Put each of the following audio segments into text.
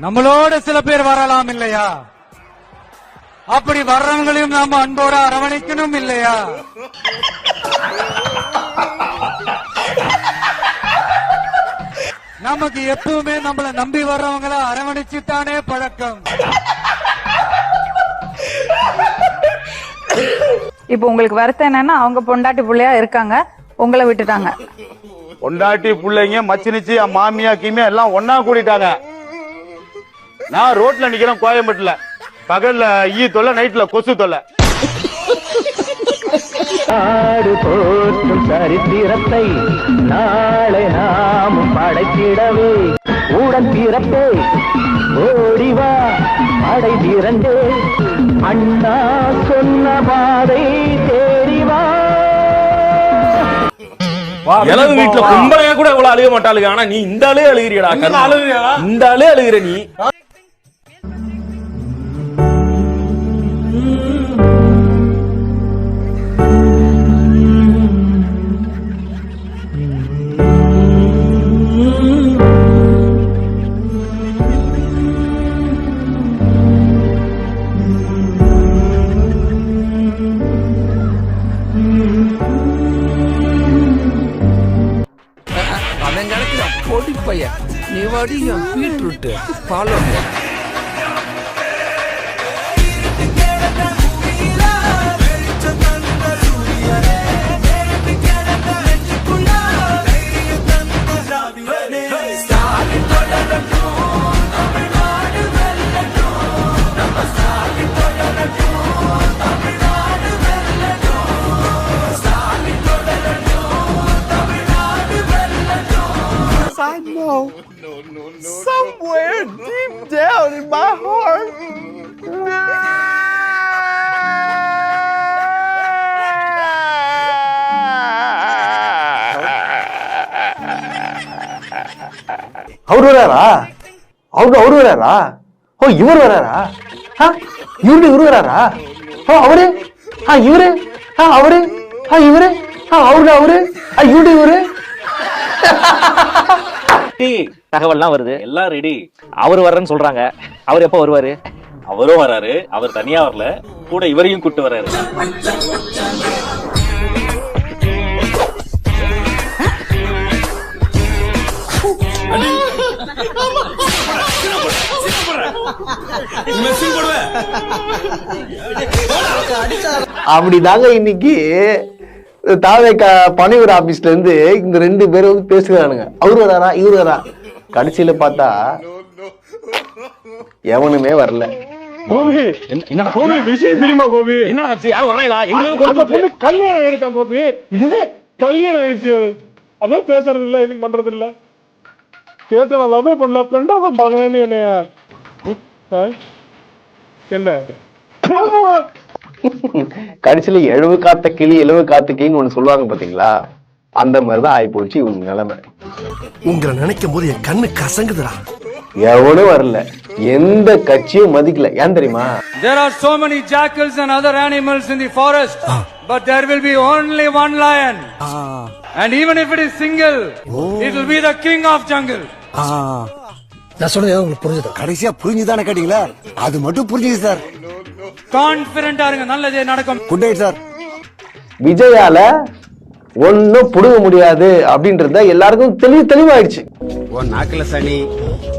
நம்மளோட சில பேர் வரலாம் இல்லையா? அப்படி வர்றவங்களையும் நாம அன்போட அரவணைக்கணும் இல்லையா? நமக்கு எப்பவுமே நம்மள நம்பி வர்றவங்கள அரவணைச்சுத்தானே பழக்கம். இப்போ உங்களுக்கு வருத்தம் என்னன்னா அவங்க பொண்டாட்டி புள்ளையா இருக்காங்க, உங்களை விட்டுட்டாங்க. பொண்டாட்டி பிள்ளைங்க மச்சினிச்சு மாமியா கீமியா எல்லாம் ஒன்னா கூடிட்டாங்க. நான் ரோட்ல நிக்கிறேன் கோயம்பேட்டுல, பகல்ல ஈ தொல்லை, நைட்ல கொசு தொல்லை. நாடு போற்றும் சரித்திரத்தை நாளை நாமும் படைத்திடவே உடன் பிறப்பே ஓடிவா படை திரண்டே அண்ணா சொன்ன பாதை தேடிவா. எனது வீட்டுல கும்பலையா கூட இவ்வளவு அழுக மாட்டாளுங்க. ஆனா நீ இந்த ஆளே அழுகிறியடா. இந்த ஆளே அழுகிற நீ. பொடி பையன் நீ வாடி பீட்ரூட் பாலம். I know somewhere deep down in my heart. அவரு வராரா? அவரு வராரா? ஓ இவர் வராரா? இவரு வராரா? ஓ அவரு இவரு அவரு இவரு அவரு இவரு தகவல்லாம் வருது, எல்லாம் ரெடி. அவர் வர்றேன்னு சொல்றாங்க. அவர் எப்ப வருவாரு? அவரும் வராரு. அவர் தனியா வரல, கூட இவரையும் கூட்டு வராரு. அப்படிதாங்க இன்னைக்கு தாவேக்கா பனையூர் ஆபீஸ்ல இருந்து இந்த ரெண்டு பேரும் வந்து பேசுகிறானுங்க. அவரு வராரா இவரு வரா. கடைசியில பார்த்தா எவனுமே வரல. விஷயம் தெரியுமா கோபி? கல்யாணம் ஆயிருக்கான் கோபி. கல்யாணம் ஆயிடுச்சு. அதான் பேசுறது இல்ல, எதுவும் பண்றது இல்ல. கேட்டு நான் லவ்வே பண்ணல, ஃப்ரெண்டா தான் பாக்கணும்னு என்னையா. என்ன கடைசியில எழுவு காத்த கிளி எழுவு காத்த கிளின்னு ஒண்ணு சொல்லுவாங்க பாத்தீங்களா? அந்த மாதிரிதான் ஆயி போச்சு இவங்க நிலைமை. உங்களை நினைக்கும் போது என் கண்ணு கசங்குதுடா. எவனும் வரல, எந்த கட்சியும் மதிக்கல. ஏன் தெரியுமா? There are so many jackals and other animals in the forest, but there will be only one lion. And even if it is single, it will be the king of jungle. நான் சொன்னது உங்களுக்கு புரிஞ்சது? கடைசியா புரிஞ்சுதானே கேட்டீங்களா? அது மட்டும் புரிஞ்சுது sir. கான்பிடென்டா இருங்க, நல்லதே நடக்கும். Good night sir. விஜயால ஒன்னும் புடுங்க முடியாது அப்படின்றத எல்லாருக்கும் தெளிவாயிடுச்சு. உன் நாக்குல சனி,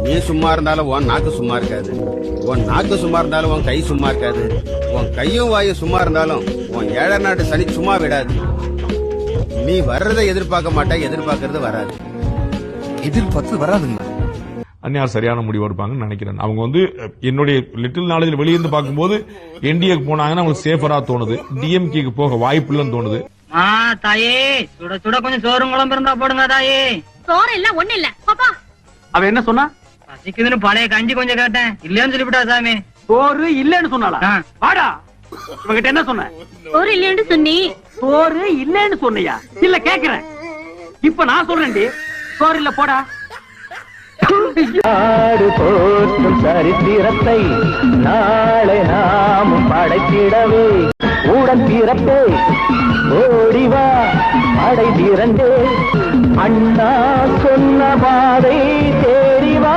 நீ சும்மா இருந்தாலும் உன் நாக்கு சும்மா இருக்காது. உன் நாக்கு சும்மா இருந்தாலும் உன் கை சும்மா இருக்காது. உன் கையும் வாயும் சும்மா இருந்தாலும் உன் 7 நாட்டு சனி சும்மா விடாது. நீ வர்றதை எதிர்பார்க்க மாட்டா, எதிர்பார்க்கறது வராது. எதிர்பார்த்து வராதுங்க. அந்நியார் சரியான முடிவு எடுப்பாங்கன்னு நினைக்கிறேன். அவங்க வந்து என்னுடைய லிட்டில் நாலேஜ் வெளியிருந்து பார்க்கும்போது என்டிஏக்கு போனாங்கன்னா அவங்களுக்கு சேஃபரா தோணுது. டிஎம்கேக்கு போக வாய்ப்பு இல்லைன்னு தோணுது. தாயே சுட சுட கொஞ்சம் சோறும் குழம்பு இருந்தா போடுங்க தாயே. சோறு இல்ல ஒண்ணு இல்ல பாப்பா. அவ என்ன சொன்னா? பசிக்குதுன்னு பழைய கஞ்சி கொஞ்சம் கேட்டேன், இல்லன்னு சொல்லிவிட்டா சாமி. சோறு இல்லன்னு சொன்னாளா? வாடா, இவங்கிட்ட என்ன சொன்ன? சோறு இல்லன்னு சொன்னி. சோறு இல்லன்னு சொன்னியா? இல்ல கேக்குறேன். இப்ப நான் சொல்றேன்டி, சோறு இல்ல போடா. நாடு போற்றும் சரித்திரத்தை நாளை நாமும் படைத்திடவே உடன் பிறப்பே ஓடிவா படை திரண்டே அண்ணா சொன்ன பாதை தேடிவா.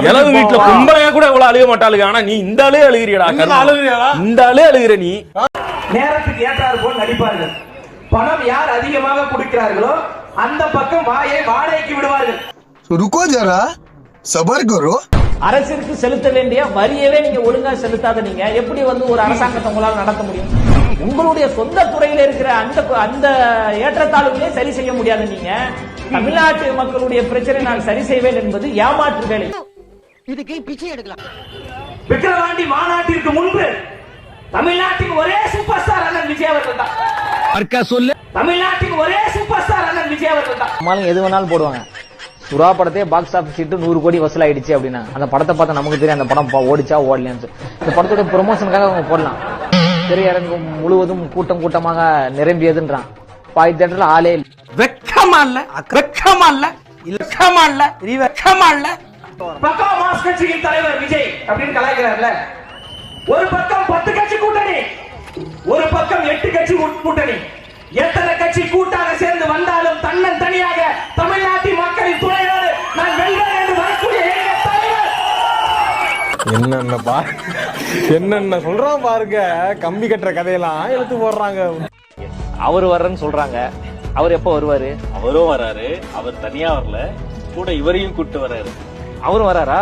இளவு வீட்டுல கும்பலையா கூட இவ்வளவு அழுக மாட்டாளுங்க. ஆனா நீ இந்த ஆளே அழுகிறியடா. இந்த ஆளே அழுகிற நீ. நேரத்துக்கு ஏற்றாறு போல் நடிப்பார்கள். பணம் யார் அதிகமாக கொடுக்கிறார்களோ அந்த பக்கம் வாயை வாடகைக்கு விடுவார்கள். ருக்கோ ஜரா சபர் கரோ. அரசிற்கு செலுத்த வேண்டிய வரியவே நீங்க ஒழுங்கா செலுத்தாத நீங்க எப்படி ஒரு அரசாங்கத்தை உங்களால் நடத்த முடியும்? உங்களுடைய சொந்த துறையில இருக்கிற அந்த ஏற்றத்தாழ்வுகளே சரி செய்ய முடியாது. நீங்க தமிழ்நாட்டு மக்களுடைய பிரச்சனை நான் சரி செய்வேன் என்பது ஏமாற்று வேலை. இதுக்கு பிச்சை எடுக்கலாம். விக்கிரவாண்டி மாநாட்டிற்கு முன்பு தமிழ்நாட்டின் ஒரே சூப்பர் ஸ்டார் அண்ணன் விஜய் அவர்கள் தான். சொல்லு, தமிழ்நாட்டின் ஒரே சூப்பர் ஸ்டார் அண்ணன் விஜய் அவர்கள் தான். எது வேணாலும் போடுவாங்க. சுறா படத்தையே பாக்ஸ் ஆஃபீஸ் சீட்டு 100 கோடி வசூல் ஆயிடுச்சு அப்படின்னா அந்த படத்தை பார்த்தா நமக்கு தெரியும் அந்த படம் ஓடிச்சா ஓடலையான்னு. இந்த படத்தோட ப்ரொமோஷனுக்காக அவங்க போடலாம். திரையரங்கு முழுவதும் கூட்டமாக நிரம்பியதுன்றான். பாய் தியேட்டர்ல ஆளே இல்லை. வெக்கமா இல்ல, வெக்கமா இல்ல, வெக்கமா இல்ல, வெக்கமா இல்ல. பக்கா மாஸ் கட்சியின் தலைவர் விஜய் அப்படின்னு கலாய்க்கிறார்ல. ஒரு பக்கம் 10 கட்சி கூட்டணி, ஒரு பக்கம் 8 கட்சி கூட்டணி. எத்தனை கட்சி கூட்டாக சேர்ந்து வந்தாலும் தன்னன் தனியாக தமிழ்நாட்டின் மக்களின் துணையோடு நான் வெல்வேன் என்று வரக்கூடிய தலைவர் என்னென்ன சொல்றான் பாருங்க. கம்பி கட்டுற கதையெல்லாம் எழுத்து போடுறாங்க. அவர் வர்றேன்னு சொல்றாங்க. அவர் எப்ப வருவாரு? அவரும் வராரு. அவர் தனியா வரல, கூட இவரையும் கூட்டு வராரு. அவரும் வராரா?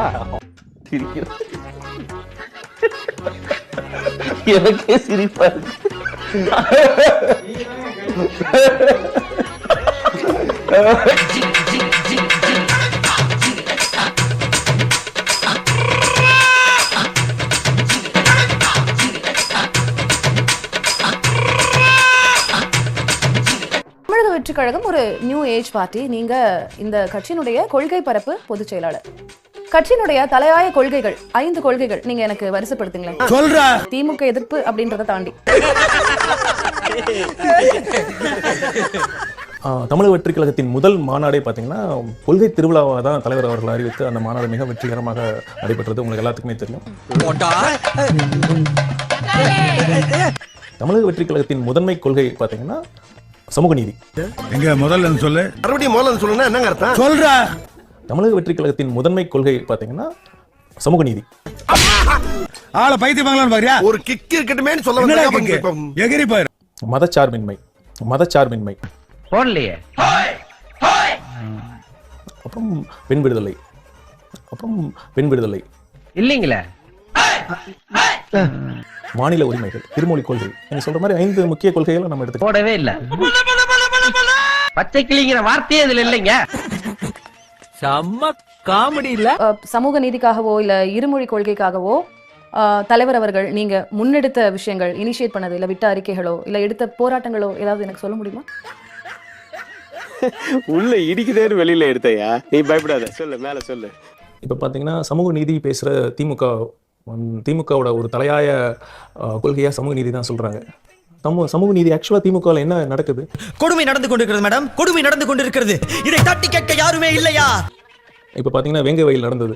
எனக்கே சிரிப்பா இருக்கு. தமிழக வெற்றி கழகம் ஒரு நியூ ஏஜ் பார்ட்டி. நீங்க இந்த கட்சியினுடைய கொள்கை பரப்பு பொதுச் செயலாளர். கட்சியினுடைய தலையாய கொள்கைகள் 5 கொள்கைகள் நீங்க எனக்கு வரிசைப்படுத்துங்களேன். சொல்றா. திமுக எதிர்ப்பு அப்படின்றத தாண்டி தமிழக வெற்றி கழகத்தின் முதல் மாநாடே பாத்தீங்கன்னா கொள்கை திருவிழாவாக தான் தலைவர் அவர்கள் அறிவித்து அந்த மாநாடு மிக வெற்றிகரமாக நடைபெற்றது. உங்களுக்கு எல்லாத்துக்குமே தெரியும். தமிழக வெற்றி கழகத்தின் முதன்மை கொள்கை பாத்தீங்கன்னா சமூக நீதி. எங்க முதல்ல சொல்லு. மறுபடியும் முதல்ல சொல்லுன்னா என்னங்க அர்த்தம்? சொல்றா. தமிழக வெற்றி கழகத்தின் முதன்மை கொள்கை பாத்தீங்கன்னா சமூக நீதி. ஆள பைத்தியமாங்களான்னு பாரியா? ஒரு கிக் இருக்கட்டுமேன்னு சொல்ல எகிரி பாரு. மதச்சார்பின்மை போடலையே. அப்புறம் பெண் விடுதலை இல்லீங்களே. மாநில உரிமைகள், திருமொழி கொள்கை, நீங்க சொல்ற மாதிரி 5 முக்கிய கொள்கைகளை நம்ம எடுத்து போடவே இல்ல. பச்சை கிளிங்கிற வார்த்தையே இதுல இல்லைங்க. செம்ம காமெடி இல்ல. சமூக நீதிக்காகவோ இல்ல இருமொழி கொள்கைக்காகவோ தலைவர் அவர்கள் நீங்க முன்னெடுத்த விஷயங்கள், இனிஷியேட் பண்ணது, இல்ல விட்ட அறிக்கைகளோ இல்ல எடுத்த போராட்டங்களோ ஏதாவது எனக்கு சொல்ல முடியுமா? உள்ள இடிக்குதேன்னு வெளியில எடுத்தையா? நீ பயப்படாத, சொல்லு, மேல சொல்லு. இப்ப பாத்தீங்கன்னா சமூக நீதி பேசுற திமுகவோட ஒரு தலையாய கொள்கையா சமூக நீதி தான் சொல்றாங்க. சமூக நீதி ஆக்சுவலா திமுகல என்ன நடக்குது? கொடுமை நடந்து கொண்டிருக்கிறது மேடம், கொடுமை நடந்து கொண்டிருக்கிறது. இதை தட்டி கேட்க யாருமே இல்லையா? இப்ப பாத்தீங்கன்னா வேங்கை வயல் நடந்தது.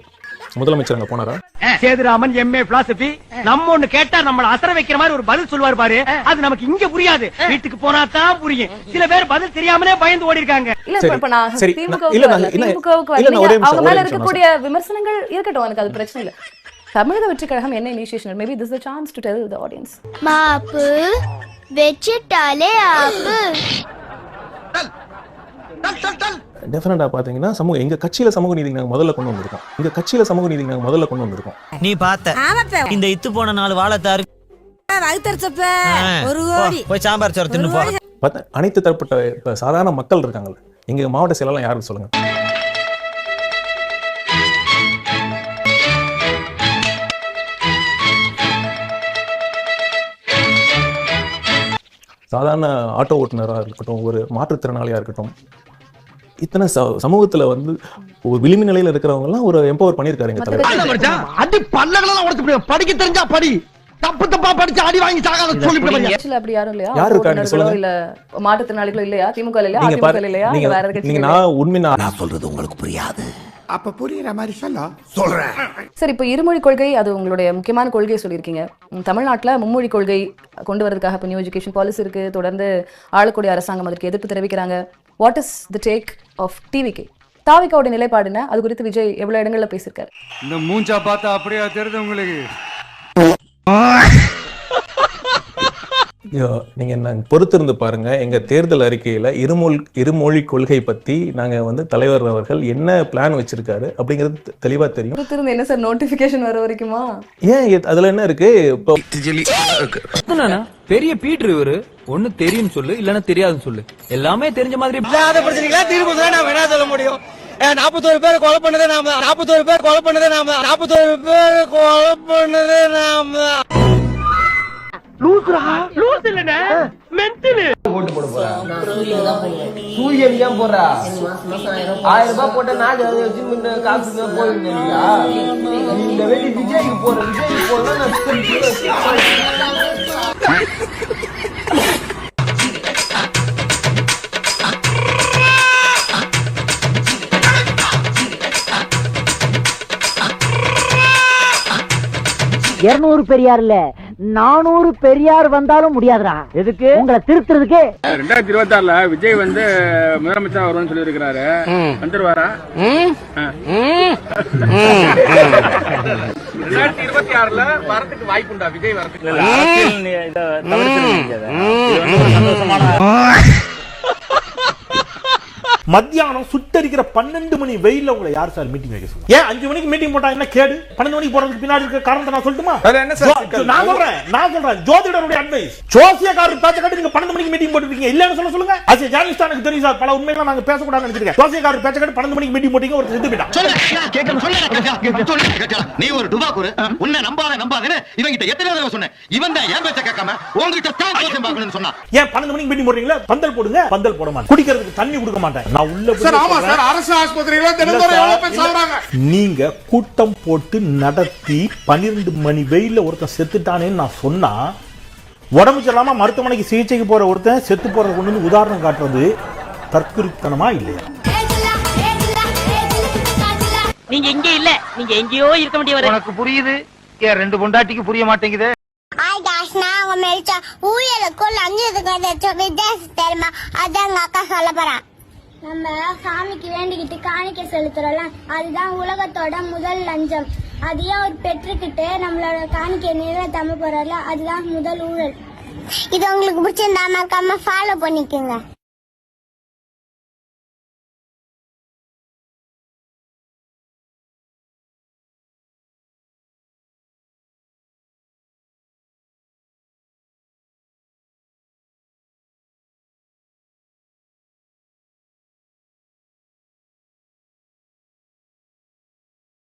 முதலமைச்சர் அங்க போனாரா? சேதுராமன் எம்ஏ பிலாசபி நம்ம ஒண்ணு கேட்டா நம்மள அசர வைக்கிற மாதிரி ஒரு பதில் சொல்வார் பாரு. அது நமக்கு இங்க புரியாது, வீட்டுக்கு போனா தான் புரியும். சில பேர் பதில் தெரியாமலே பயந்து ஓடி இருக்காங்க. அவங்க மேல இருக்கக்கூடிய விமர்சனங்கள் இருக்கட்டும், எனக்கு அது பிரச்சனை இல்ல. தமிழக வெற்றி கழகம் என்ன initiation? Maybe this is a chance to tell the audience. மாப்பு வெச்சிட்டாலே ஆப்பு. டெஃபினட்டா பாத்தீங்கன்னா எங்க கட்சியில சமூக நீதி நாங்க முதல்ல கொண்டு வந்திருக்கோம். நீ பார்த்த இந்த இத்து போன 4 வாழைத்தாரு ஒரு கோடி போய் சாம்பார் சோறு தின்னு போ. அனைத்து தரப்பட்ட சாதாரண மக்கள் இருக்காங்கல்ல, எங்க மாவட்ட செயலாளர் யாருன்னு சொல்லுங்க. சாதாரண ஆட்டோ ஓட்டுநராக இருக்கட்டும், ஒரு மாற்றுத்திறனாளியா இருக்கட்டும், இத்தனை சமூகத்துல ஒரு விளிம்பு நிலையில இருக்கிறவங்க எல்லாம் ஒரு எம்பவர் பண்ணிருக்காரு எங்க தலைவர். அடி பல்லகளெல்லாம் உடைச்சு படிக்க தெரிஞ்சா படி, தப்பு தப்பா படிச்சு அடி வாங்கி சாகாத சொல்லிட்டு அப்படி யாரும் இல்லையா? யாரு இருக்காங்க சொல்லுங்க. இல்ல மாற்றுத்திறனாளிகள் இல்லையா? திமுக இல்லையா? அதிமுக இல்லையா? வேற கட்சி நீங்க நான் உண்மை நான் சொல்றது உங்களுக்கு புரியாது. அப்ப புரியுற மாதிரி சொல்றேன். சரி, இப்ப இருமொழி கொள்கை அது உங்களுடைய முக்கியமான கொள்கையை சொல்லியிருக்கீங்க. தமிழ்நாட்டுல மும்மொழி கொள்கை கொண்டு வரதுக்காக இப்ப நியூ எஜுகேஷன் பாலிசி இருக்கு. தொடர்ந்து ஆளக்கூடிய அரசாங்கம் அதற்கு எதிர்ப்பு தெரிவிக்கிறாங்க. What is the take of TVK? தாவிகாவோட நிலைப்பாடு என்ன? அது குறித்து விஜய் எவ்வளவு இடங்கள்ல பேசியிருக்காரு? இந்த மூஞ்சா பார்த்தா அப்படியா தெரியுது உங்களுக்கு? நீங்க பொறுத்திருந்து பாருங்க. எங்க தேர்தல் அறிக்கையில இருமொழி கொள்கை பத்தி நாங்க வந்து தலைவர் அவர்கள் என்ன பிளான் வச்சிருக்காரு அப்படிங்கிறது தெளிவா தெரியும். பொறுத்திருந்து என்ன சார், நோட்டிபிகேஷன் வர வரைக்குமா? ஏன் அதுல என்ன இருக்கு? பெரிய பீட்ரு இவரு. ஒண்ணு தெரியும் சொல்லு, இல்லன்னா தெரியாதுன்னு சொல்லு. எல்லாமே தெரிஞ்ச மாதிரி இல்லாத பிரச்சனைகளா தீர்வு தான் நான் வேணா சொல்ல முடியும். 41 பேர் கொலை பண்ணதே நாம தான். 41 பேர் கொலை பண்ணதே நாம தான். 41 பேர் கொலை பண்ணதே நாம தான். லூசுரா? லூஸ் இல்லனே, மென்டல். ஓட்டு போட போறா? சூரியன் ஏன் போறா? 1000 ரூபாய் போட்ட நான் வச்சு முன்ன காசு போயிருந்தேன்டா. இந்த வெடி விஜய்க்கு போறேன், விஜய்க்கு போறேன். நான் 200 பெரியார் இல்ல 400 பெரியார் வந்தாலும் முடியாதுடா. எதுக்கு? உங்களை திருத்துறதுக்கு. 2026ல விஜய் வந்து முதலமைச்சர் வரும்னு சொல்லி இருக்கிறாரு. வந்துருவாரா? 2026ல வரதுக்கு வாய்ப்புண்டா விஜய் வரதுக்கு? மத்தியானம் சுட்டரிக்கிற 12 மணி வெயில்ல உங்களை யார் சார் மீட்டிங் வைக்க சொல்லுங்க? ஏன் 5 மணிக்கு மீட்டிங் போட்டா என்ன கேடு? 12 மணிக்கு போறதுக்கு பின்னாடி இருக்க காரணத்தை நான் சொல்லட்டுமா? நான் சொல்றேன் ஜோதிடருடைய அட்வைஸ். ஜோசியக்காரர் பேச்ச கட்டி நீங்க 12 மணிக்கு மீட்டிங் போட்டுருக்கீங்க. இல்லன்னு சொல்லுங்க. அது ஜர்னலிஸ்ட் எனக்கு தெரியும் சார். பல உண்மைகளை நாங்க பேசக்கூடாதுன்னு நினைச்சிருக்கேன். ஜோசியக்காரர் பேச்ச கட்டி 12 மணிக்கு மீட்டிங் போட்டீங்க, ஒரு செத்து போயிட்டான். நீ ஒரு டுபாக்கூர். உன்னை நம்பாதேன்னு இவங்கிட்ட எத்தனை தடவை சொன்னேன். இவன் தான் ஏன் பேச்ச கேட்காம உங்ககிட்ட தான் ஜோசியம் பார்க்கணும்னு சொன்னா. ஏன் 12 மணிக்கு மீட்டிங் போடுறீங்களா? பந்தல் போடுங்க. பந்தல் போட மாட்டேன். குடிக்கிறதுக்கு தண்ணி கொடுக்க மாட்டேன். நான் உள்ள அரசு ஆஸ்பத்திரியில தினந்தோறும் எவ்வளவு பேர் சாகுறாங்க. நீங்க கூட்டம் போட்டு நடத்தி 12 மணி வெயில்ல ஒருத்தன் செத்துட்டானேன்னு நான் சொன்னா, உடம்பு சரியில்லாம மருத்துவமனைக்கு சிகிச்சைக்கு போற ஒருத்தன் செத்து போறது கொண்டு வந்து உதாரணம் காட்டுறது தற்குறித்தனமா இல்லையா? நீங்க இங்க இல்ல, நீங்க எங்கேயோ இருக்க வேண்டியவர். உனக்கு புரியுது, ஏன் 2 பொண்டாட்டிக்கு புரிய மாட்டேங்குது? நான் மெல்ச்சா ஊயலுக்குள் அஞ்சதுக்கு வித்தியாசம் தெரியுமா? அதான் அக்கா சொல்ல போறேன். நம்ம சாமிக்கு வேண்டிக்கிட்டு காணிக்கை செலுத்துறோம்ல, அதுதான் உலகத்தோட முதல் லஞ்சம். அதையும் அவர் பெற்றுக்கிட்டு நம்மளோட காணிக்கை நிறைவேற்றாம போறோம்ல, அதுதான் முதல் ஊழல். இது உங்களுக்கு பிடிச்சிருந்தா மறக்காம ஃபாலோ பண்ணிக்கோங்க.